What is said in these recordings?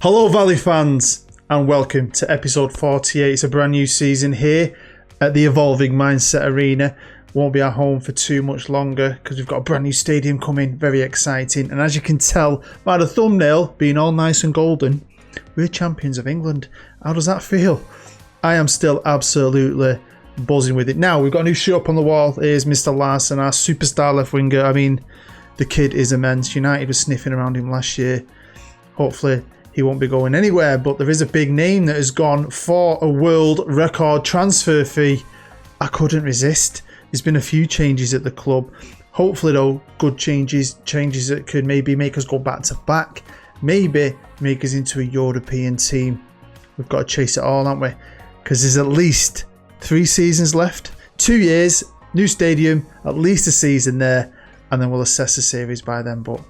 Hello Valley fans and welcome to episode 48. It's a brand new season here at the Evolving Mindset Arena. Won't be at home for too much longer because we've got a brand new stadium coming, very exciting. And as you can tell by the thumbnail being all nice and golden, we're champions of England. How does that feel? I am still absolutely buzzing with it. Now we've got a new shirt up on the wall. Here's Mr. Larson, our superstar left winger. I mean, the kid is immense. United was sniffing around him last year. Hopefully he won't be going anywhere, but there is a big name that has gone for a world record transfer fee. I couldn't resist. There's been a few changes at the club. Hopefully though, good changes that could maybe make us go back to back, maybe make us into a European team. We've got to chase it all, haven't we? Because there's at least 3 seasons left, 2 years, new stadium, at least a season there, and then we'll assess the series by then. But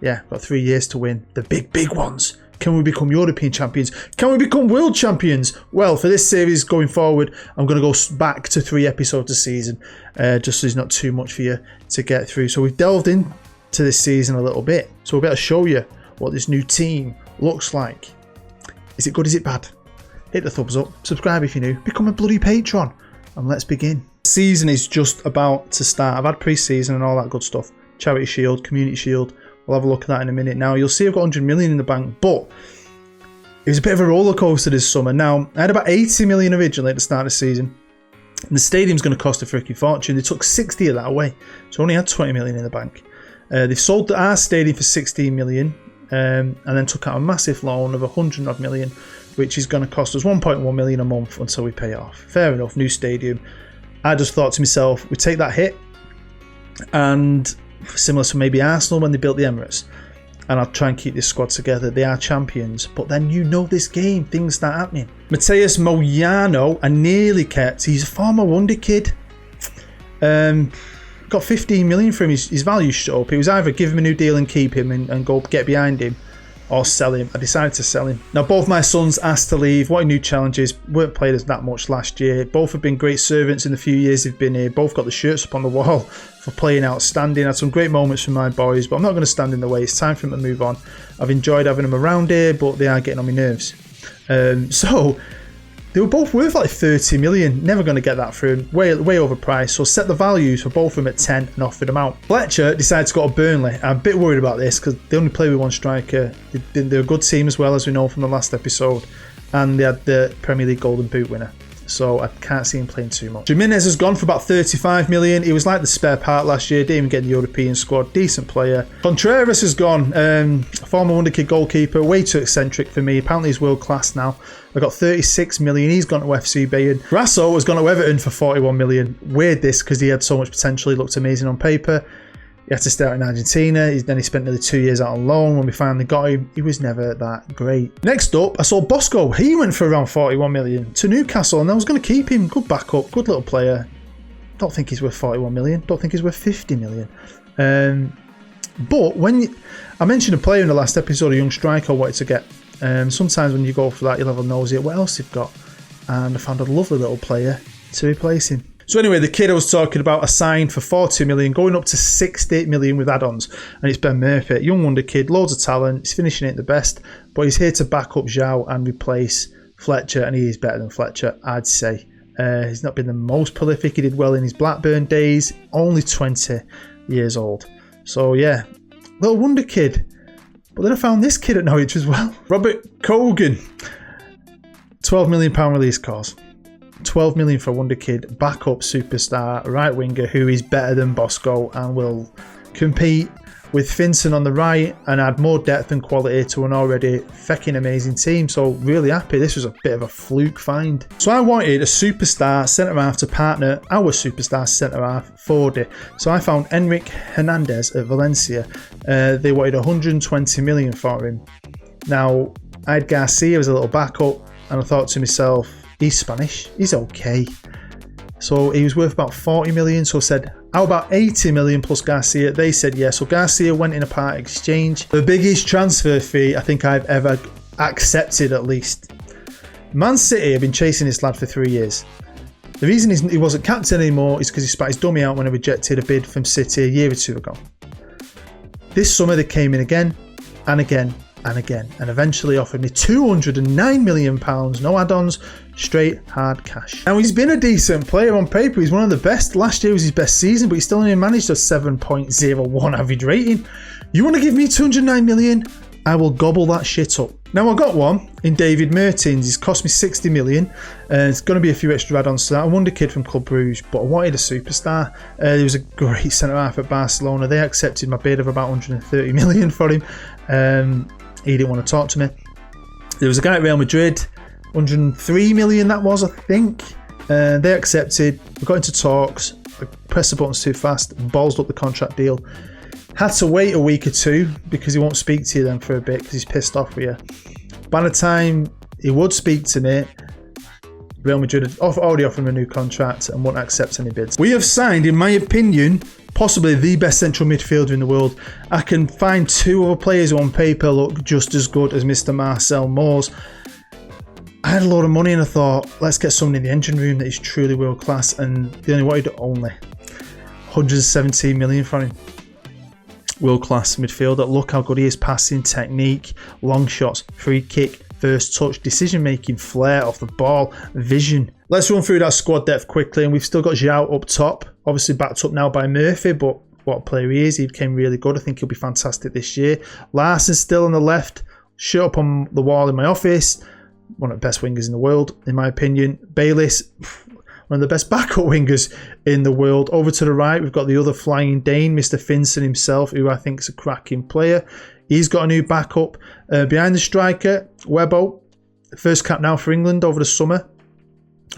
yeah, got 3 years to win the big ones. Can we become European champions? Can we become world champions? Well, for this series going forward, I'm going to go back to 3 episodes a season, just so there's not too much for you to get through. So we've delved into this season a little bit, so we'll be able to show you what this new team looks like. Is it good? Is it bad? Hit the thumbs up, subscribe if you're new, become a bloody patron, and let's begin. The season is just about to start. I've had pre-season and all that good stuff. Charity Shield, Community Shield. We'll have a look at that in a minute. Now, you'll see I've got 100 million in the bank, but it was a bit of a roller coaster this summer. Now, I had about 80 million originally at the start of the season, and the stadium's going to cost a freaking fortune. They took 60 of that away, so I only had 20 million in the bank. They've sold our stadium for 16 million, and then took out a massive loan of 100 odd million, which is going to cost us 1.1 million a month until we pay it off. Fair enough, new stadium. I just thought to myself, we take that hit, and similar to maybe Arsenal when they built the Emirates, and I'll try and keep this squad together. They are champions, but then you know this game, things start happening. Mateus Moyano, I nearly kept. He's a former wonder kid. Got 15 million for him. His value shot up. It was either give him a new deal and keep him and go get behind him, or sell him. I decided to sell him. Now both my sons asked to leave, wanting new challenges, weren't played as that much last year. Both have been great servants in the few years they've been here. Both got the shirts up on the wall for playing outstanding. Had some great moments from my boys, but I'm not going to stand in the way. It's time for them to move on. I've enjoyed having them around here, but they are getting on my nerves. So they were both worth like 30 million. Never going to get that through. Way overpriced. So set the values for both of them at 10 and offered them out. Fletcher decided to go to Burnley. I'm a bit worried about this because they only play with one striker. They're a good team as well, as we know from the last episode. And they had the Premier League Golden Boot winner. So I can't see him playing too much. Jimenez has gone for about 35 million. He was like the spare part last year. Didn't even get in the European squad. Decent player. Contreras has gone. Former wonderkid goalkeeper. Way too eccentric for me. Apparently he's world class now. I got 36 million. He's gone to FC Bayern. Grasso has gone to Everton for 41 million. Weird this because he had so much potential. He looked amazing on paper. He had to start in Argentina. Then he spent nearly 2 years out on loan. When we finally got him, he was never that great. Next up, I saw Bosco. He went for around 41 million to Newcastle, and I was going to keep him. Good backup, good little player. Don't think he's worth 41 million. Don't think he's worth 50 million. But when I mentioned a player in the last episode, a young striker I wanted to get. Sometimes when you go for that, you'll have a nosy at what else they've got. And I found a lovely little player to replace him. So anyway, the kid I was talking about, a sign for 40 million, going up to 60 million with add-ons. And it's Ben Murphy, young wonder kid, loads of talent. He's finishing it the best, but he's here to back up Zhao and replace Fletcher, and he is better than Fletcher, I'd say. He's not been the most prolific. He did well in his Blackburn days, only 20 years old. So yeah, little wonder kid. But then I found this kid at Norwich as well. Robert Cogan, £12 million release cost. 12 million for a wonder kid, backup superstar, right winger who is better than Bosco and will compete with Finson on the right and add more depth and quality to an already fecking amazing team. So really happy. This was a bit of a fluke find. So I wanted a superstar centre-half to partner our superstar centre-half Fordy. So I found Enric Hernandez at Valencia. They wanted 120 million for him. Now, I had Garcia as a little backup and I thought to myself, he's Spanish, he's okay. So he was worth about 40 million. So I said, how about 80 million plus Garcia? They said yes. So Garcia went in a part exchange. The biggest transfer fee I think I've ever accepted, at least. Man City have been chasing this lad for 3 years. The reason he wasn't captain anymore is because he spat his dummy out when he rejected a bid from City a year or two ago. This summer they came in again and again and again, and eventually offered me £209 million, no add-ons, straight hard cash. Now, he's been a decent player on paper. He's one of the best. Last year was his best season, but he still only managed a 7.01 average rating. You want to give me £209 million? I will gobble that shit up. Now, I got one in David Mertens. He's cost me £60 million. It's going to be a few extra add-ons to that. A wonder kid from Club Brugge, but I wanted a superstar. He was a great centre-half at Barcelona. They accepted my bid of about £130 million for him. He didn't want to talk to me. There was a guy at Real Madrid, £103 million that was, I think. They accepted. We got into talks. I pressed the buttons too fast, ballsed up the contract deal. Had to wait a week or two because he won't speak to you then for a bit because he's pissed off with you. By the time he would speak to me, Real Madrid had already offered him a new contract and won't accept any bids. We have signed, in my opinion, possibly the best central midfielder in the world. I can find two other players who on paper look just as good as Mr. Marcel Moores. I had a lot of money and I thought, let's get someone in the engine room that is truly world class, and they only wanted only £117 million for him. World class midfielder. Look how good he is passing, technique, long shots, free kick, first touch, decision making, flair off the ball, vision. Let's run through that squad depth quickly, and we've still got João up top, obviously backed up now by Murphy, but what a player he is. He became really good. I think he'll be fantastic this year. Larson still on the left, shirt up on the wall in my office, one of the best wingers in the world in my opinion. Bayliss, one of the best backup wingers in the world. Over to the right, we've got the other flying Dane, Mr. Finson himself, who I think is a cracking player. He's got a new backup. Behind the striker, Webbo, first cap now for England over the summer.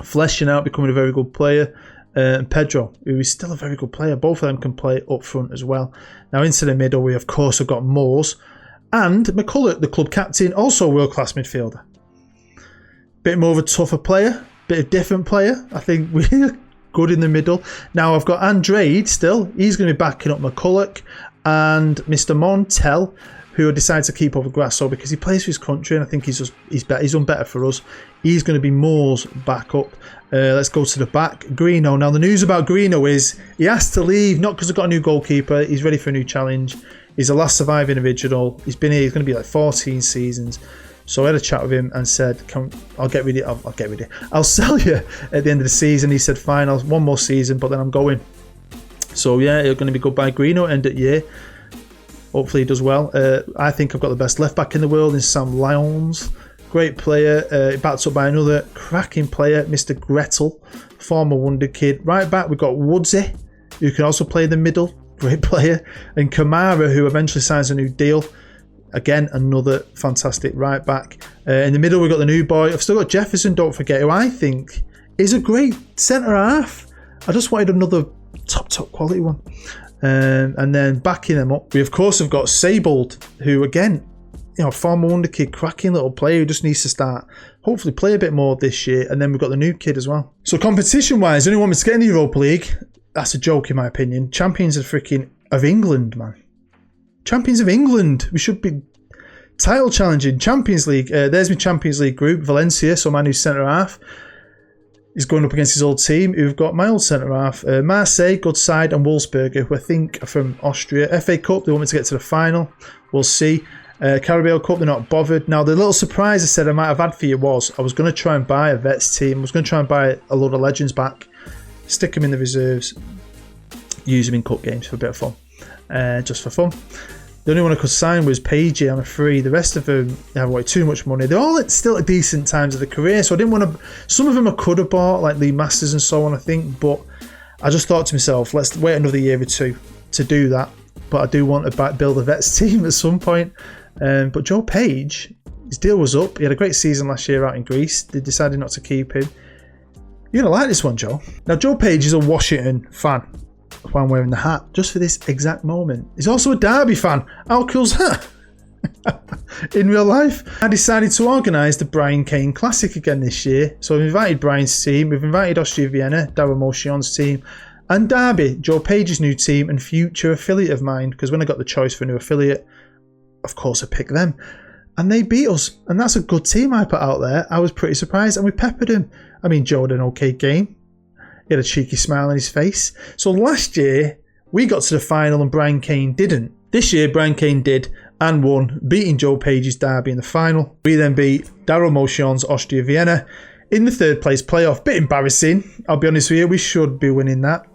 Fleshing out, becoming a very good player. And Pedro, who is still a very good player. Both of them can play up front as well. Now into the middle, we of course have got Moores. And McCulloch, the club captain, also a world-class midfielder. Bit more of a tougher player. Bit of different player. I think we're good in the middle. Now I've got Andrade still. He's going to be backing up McCulloch and Mr. Montel, who I decided to keep over Grasso because he plays for his country and I think he's done better for us. He's going to be Moore's backup. Let's go to the back. Greeno. Now the news about Greeno is he has to leave, not because I've got a new goalkeeper. He's ready for a new challenge. He's the last surviving original. He's been here. He's going to be like 14 seasons. So I had a chat with him and said, I'll get rid of it. I'll sell you at the end of the season. He said, fine, I'll one more season, but then I'm going. So yeah, it's going to be goodbye Greeno end of year. Hopefully he does well. I think I've got the best left back in the world in Sam Lyons. Great player. Backed up by another cracking player, Mr. Gretel, former wonder kid. Right back, we've got Woodsy, who can also play the middle. Great player. And Kamara, who eventually signs a new deal. Again, another fantastic right back. In the middle, we've got the new boy. I've still got Jefferson, don't forget, who I think is a great centre-half. I just wanted another top quality one. And then backing them up, we of course have got Seibold, who again, former wonder kid, cracking little player who just needs to start, hopefully play a bit more this year. And then we've got the new kid as well. So competition-wise, anyone want me to get in the Europa League? That's a joke in my opinion. Champions of England, man. Champions of England. We should be title challenging. Champions League. There's my Champions League group. Valencia, so my new centre-half, is going up against his old team, who've got my old centre-half. Marseille, good side, and Wolfsberger, who I think are from Austria. FA Cup, they want me to get to the final. We'll see. Carabao Cup, they're not bothered. Now, the little surprise I said I might have had for you was I was going to try and buy a vets team. I was going to try and buy a load of legends back, stick them in the reserves, use them in cup games for a bit of fun. Just for fun. The only one I could sign was Pagey on a free. The rest of them have way too much money. They're all still at decent times of the career, so I didn't want to. Some of them I could have bought, like Lee Masters and so on, I think, but I just thought to myself, let's wait another year or two to do that. But I do want to build a vets team at some point. But Joe Page, his deal was up. He had a great season last year out in Greece. They decided not to keep him. You're going to like this one, Joe. Now, Joe Page is a Washington fan. Why I'm wearing the hat, just for this exact moment. He's also a Derby fan. How cool's that? In real life, I decided to organise the Brian Kane Classic again this year. So we've invited Brian's team, we've invited Austria Vienna, Darren Motion's team, and Derby, Joe Page's new team and future affiliate of mine, because when I got the choice for a new affiliate, of course I picked them. And they beat us, and that's a good team I put out there. I was pretty surprised, and we peppered him. I mean, Joe had an okay game. He had a cheeky smile on his face. So last year, we got to the final and Brian Kane didn't This year, Brian Kane did and won, beating Joe Page's Derby in the final. We then beat Daryl Motion's Austria Vienna in the third place playoff. Bit embarrassing, I'll be honest with you. We should be winning that.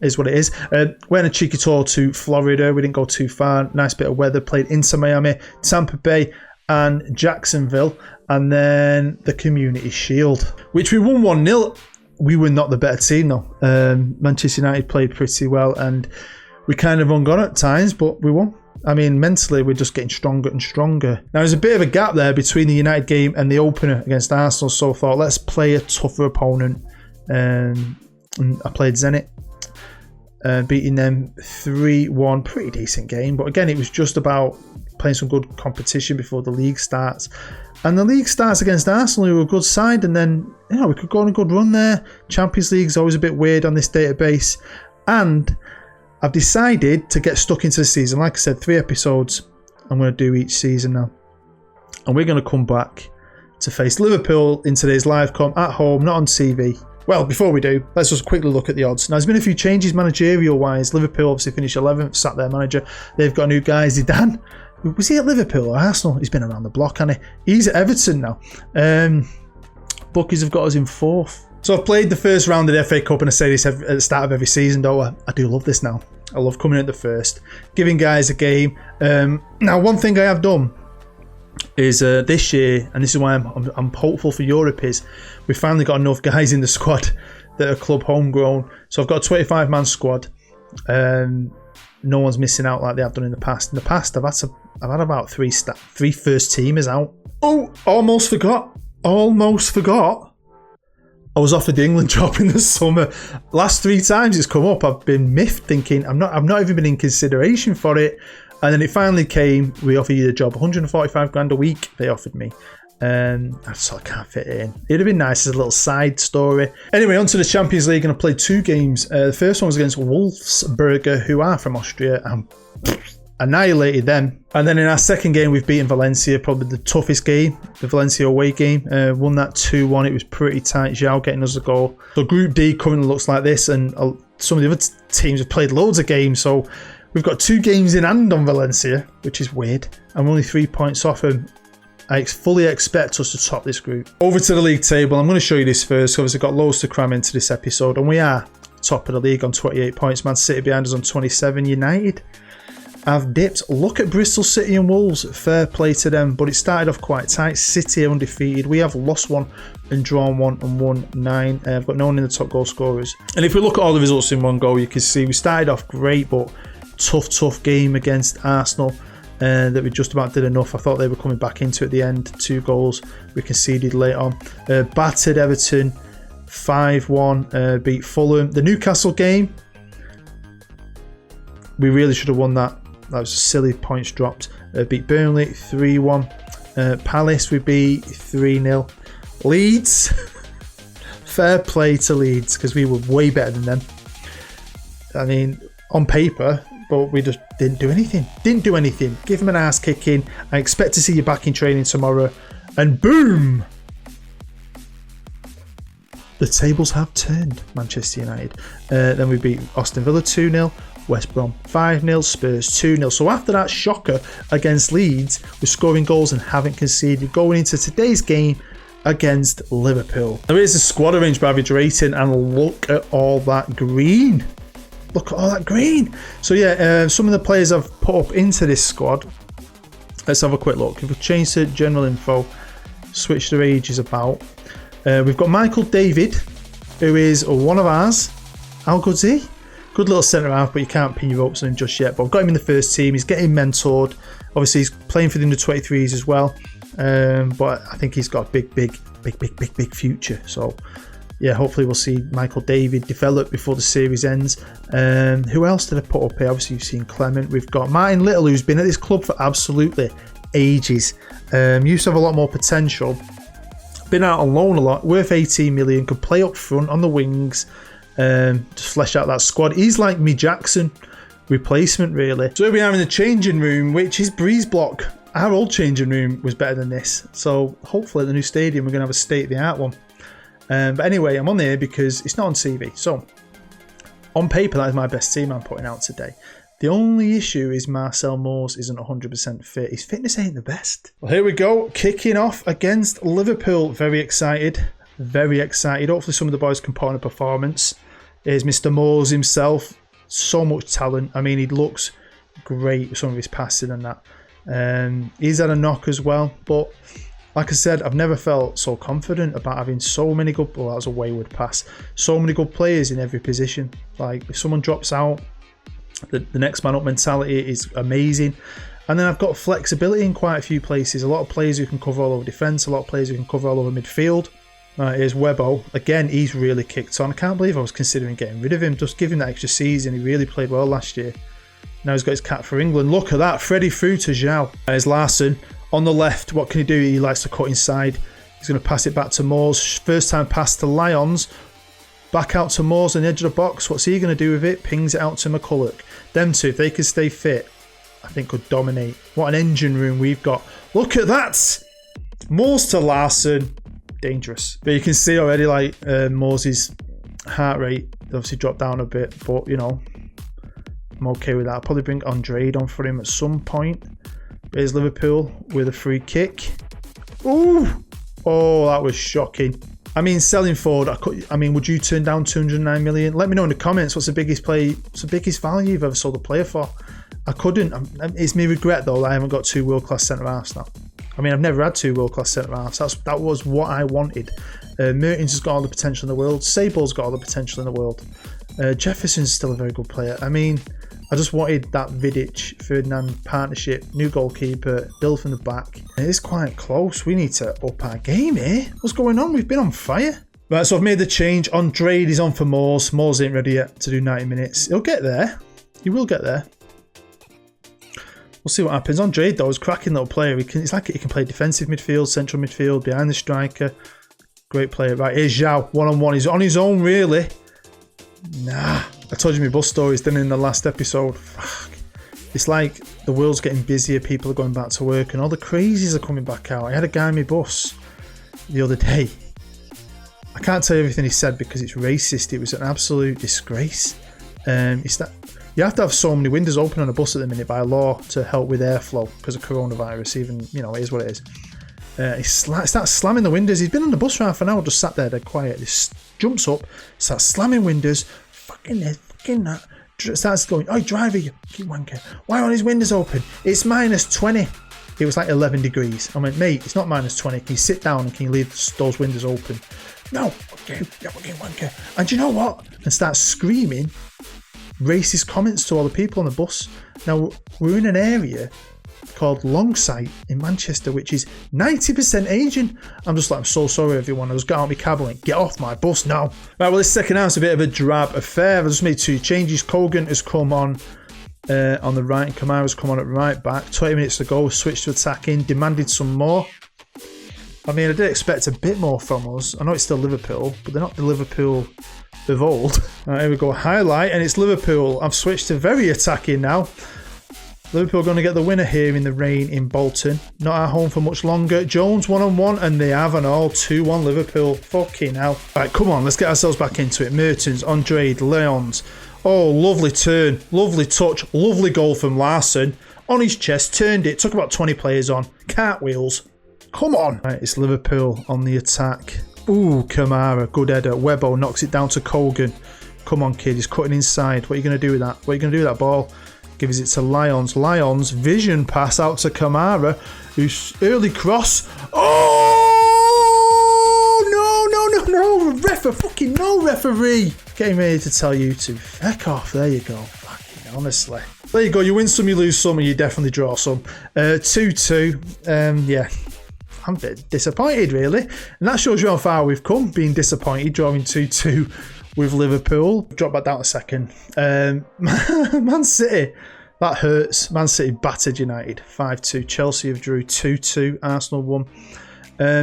Is what it is. Went on a cheeky tour to Florida. We didn't go too far. Nice bit of weather. Played into Miami, Tampa Bay and Jacksonville. And then the Community Shield, which we won 1-0. We were not the better team though. Manchester United played pretty well and we kind of ungone at times, but we won. I mean, mentally, we're just getting stronger and stronger. Now, there's a bit of a gap there between the United game and the opener against Arsenal, so I thought, let's play a tougher opponent. And I played Zenit, beating them 3-1. Pretty decent game, but again, it was just about playing some good competition before the league starts. And the league starts against Arsenal, who are a good side, and then, you know, we could go on a good run there. Champions League's always a bit weird on this database. And I've decided to get stuck into the season. Like I said, 3 episodes I'm going to do each season now. And we're going to come back to face Liverpool in today's live comp at home, not on TV. Well, before we do, let's just quickly look at the odds. Now, there's been a few changes managerial-wise. Liverpool obviously finished 11th, sacked their manager. They've got a new guy, Zidane. Was he at Liverpool or Arsenal? He's been around the block, hasn't he? He's at Everton now. Bookies have got us in 4th. So I've played the first round of the FA Cup, and I say this at the start of every season, don't I? I do love this now. I love coming at the first, giving guys a game. Now, one thing I have done is this year, and this is why I'm hopeful for Europe, is we finally got enough guys in the squad that are club homegrown. So I've got a 25-man squad. No one's missing out like they have done in the past. In the past, I've had about 3 first teamers out. Oh, almost forgot. I was offered the England job in the summer. Last 3 times it's come up, I've been miffed, thinking I've not even been in consideration for it. And then it finally came. We offer you the job, 145 grand a week. They offered me. I can't fit it in. It'd have been nice as a little side story. Anyway, on to the Champions League, and I played 2 games. The first one was against Wolfsberger, who are from Austria, and annihilated them. And then in our second game, we've beaten Valencia, probably the toughest game, the Valencia away game. Won that 2-1. It was pretty tight. João getting us a goal. So Group D currently looks like this, and some of the other teams have played loads of games. So we've got 2 games in hand on Valencia, which is weird. I'm only 3 points off them. I fully expect us to top this group. Over to the league table. I'm going to show you this first. Obviously, got loads to cram into this episode, and we are top of the league on 28 points. Man City behind us on 27. United have dipped. Look at Bristol City and Wolves. Fair play to them, but it started off quite tight. City are undefeated. We have lost 1 and drawn 1 and won 9. I've got no one in the top goal scorers. And if we look at all the results in one go, you can see we started off great, but tough game against Arsenal. That we just about did enough. I thought they were coming back into it at the end. 2 goals we conceded late on. Battered Everton 5-1. Beat Fulham. The Newcastle game, we really should have won that. That was silly points dropped. Beat Burnley 3-1. Palace we beat 3-0. Leeds, fair play to Leeds, because we were way better than them. I mean, on paper, but we just didn't do anything. Give them an ass kicking. I expect to see you back in training tomorrow. And boom! The tables have turned, Manchester United. Then we beat Aston Villa 2-0. West Brom 5-0. Spurs 2-0. So after that shocker against Leeds, we're scoring goals and haven't conceded. Going into today's game against Liverpool. There is a squad arranged by average rating, and look at all that green. Look at all that green. So yeah, some of the players I've put up into this squad. Let's have a quick look. If we change to general info, switch their ages about. We've got Michael David, who is one of ours. How good's he? Good little centre half, but you can't pin your ropes on him just yet. But I've got him in the first team. He's getting mentored. Obviously, he's playing for the under-23s as well. But I think he's got a big future. So yeah, hopefully we'll see Michael David develop before the series ends. Who else did I put up here? Obviously, you've seen Clement. We've got Martin Little, who's been at this club for absolutely ages. Used to have a lot more potential. Been out on loan a lot. Worth 18 million. Could play up front on the wings. Just flesh out that squad. He's like me Jackson replacement, really. So here we are in the changing room, which is Breeze Block. Our old changing room was better than this. So hopefully at the new stadium, we're going to have a state-of-the-art one. But anyway, I'm on there because it's not on TV. So on paper, that is my best team I'm putting out today. The only issue is Marcel Moores isn't 100% fit. His fitness ain't the best. Well, here we go. Kicking off against Liverpool. Very excited. Very excited. Hopefully some of the boys can put on a performance. Here's Mr. Moores himself. So much talent. I mean, he looks great with some of his passing and that. He's had a knock as well. But like I said, I've never felt so confident about having so many good... Well, that was a wayward pass. So many good players in every position. Like, if someone drops out, the next man up mentality is amazing. And then I've got flexibility in quite a few places. A lot of players who can cover all over defence. A lot of players who can cover all over midfield. Here's Webbo. Again, he's really kicked on. I can't believe I was considering getting rid of him. Just give him that extra season. He really played well last year. Now he's got his cap for England. Look at that. Freddie through to Zhao. There's Larson. On the left, what can he do? He likes to cut inside. He's going to pass it back to Moores. First time pass to Lyons. Back out to Moores on the edge of the box. What's he going to do with it? Pings it out to McCulloch. Them two, if they can stay fit, I think could dominate. What an engine room we've got. Look at that! Moores to Larson. Dangerous. But you can see already, like, Moores' heart rate obviously dropped down a bit. But, you know, I'm okay with that. I'll probably bring Andrade on for him at some point. Here's Liverpool with a free kick. Ooh! Oh, that was shocking. I mean, selling forward, I mean, would you turn down 209 million? Let me know in the comments what's the biggest value you've ever sold a player for. I couldn't. It's me regret, though, that I haven't got 2 world-class centre-halves now. I mean, I've never had 2 world-class centre-halves. That was what I wanted. Mertens has got all the potential in the world. Sable's got all the potential in the world. Jefferson's still a very good player. I mean, I just wanted that Vidic-Ferdinand partnership, new goalkeeper, build from the back. It is quite close. We need to up our game here. What's going on? We've been on fire. Right, so I've made the change. Andrade is on for Moores. Moores ain't ready yet to do 90 minutes. He'll get there. He will get there. We'll see what happens. Andrade, though, is a cracking little player. It's like he can play defensive midfield, central midfield, behind the striker. Great player. Right, here's Zhao. One-on-one. He's on his own, really. Nah. I told you my bus stories then in the last episode. Fuck. It's like the world's getting busier, people are going back to work and all the crazies are coming back out. I had a guy on my bus the other day. I can't tell you everything he said because it's racist. It was an absolute disgrace. You have to have so many windows open on a bus at the minute by law to help with airflow because of coronavirus. Even, you know, it is what it is. He starts slamming the windows. He's been on the bus for half an hour, just sat there dead quiet. He jumps up, starts slamming windows. Fucking that. Starts going, oh, driver, you wanker. Why aren't his windows open? It's minus 20. It was like 11 degrees. I went, mate, it's not minus 20. Can you sit down and can you leave those windows open? No, okay, you fucking wanker. And do you know what? And starts screaming racist comments to all the people on the bus. Now, we're in an area called Longsight in Manchester, which is 90% Asian. I'm just like, I'm so sorry, everyone. I just got out of my cab and went, get off my bus now. Right, well, this second half's a bit of a drab affair. I just made 2 changes. Kogan has come on the right and Kamara's come on at right back. 20 minutes ago, switched to attacking, demanded some more. I mean, I did expect a bit more from us. I know it's still Liverpool, but they're not the Liverpool of old. Right, here we go, highlight, and it's Liverpool. I've switched to very attacking now. Liverpool going to get the winner here in the rain in Bolton. Not at home for much longer. Jones one-on-one, and they have an all 2-1 Liverpool. Fucking hell. Right, come on, let's get ourselves back into it. Mertens, Andrade, Lyons. Oh, lovely turn, lovely touch, lovely goal from Larson. On his chest, turned it, took about 20 players on. Cartwheels. Come on. Right, it's Liverpool on the attack. Ooh, Kamara, good header. Webbo knocks it down to Kogan. Come on, kid, he's cutting inside. What are you going to do with that? What are you going to do with that ball? Gives it to Lyons. Lyons, vision pass out to Kamara, who's early cross. Oh, no, fucking no, referee. Getting ready to tell you to feck off. There you go. Fucking honestly. There you go. You win some, you lose some, and you definitely draw some. 2-2. Yeah. I'm a bit disappointed, really. And that shows you how far we've come, being disappointed, drawing 2-2 with Liverpool. Drop back down a second. Man City, that hurts. Man City battered United 5-2. Chelsea have drew 2-2. Arsenal won.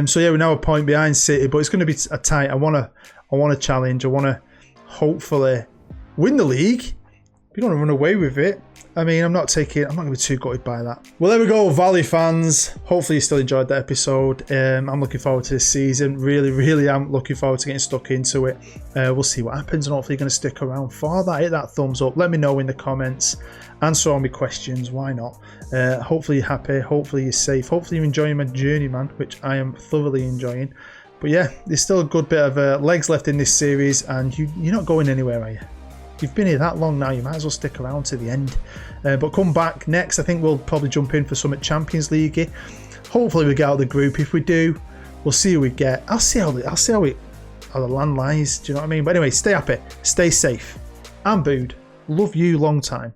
So yeah, we're now a point behind City, but it's going to be a tight. I want to challenge. I want to hopefully win the league. We're going to run away with it. I mean, I'm not going to be too gutted by that. Well, there we go, Valley fans. Hopefully you still enjoyed that episode. I'm looking forward to this season. Really am looking forward to getting stuck into it. We'll see what happens, and hopefully you're going to stick around for that. Hit that thumbs up. Let me know in the comments. Answer all my questions. Why not? Hopefully you're happy. Hopefully you're safe. Hopefully you're enjoying my Journeyman, which I am thoroughly enjoying. But yeah, there's still a good bit of legs left in this series, and you're not going anywhere, are you? You've been here that long now, you might as well stick around to the end. But come back next. I think we'll probably jump in for some at Champions League. Hopefully we get out of the group. If we do, we'll see who we get. I'll see how the land lies. Do you know what I mean? But anyway, stay happy, stay safe. I'm Bood. Love you long time.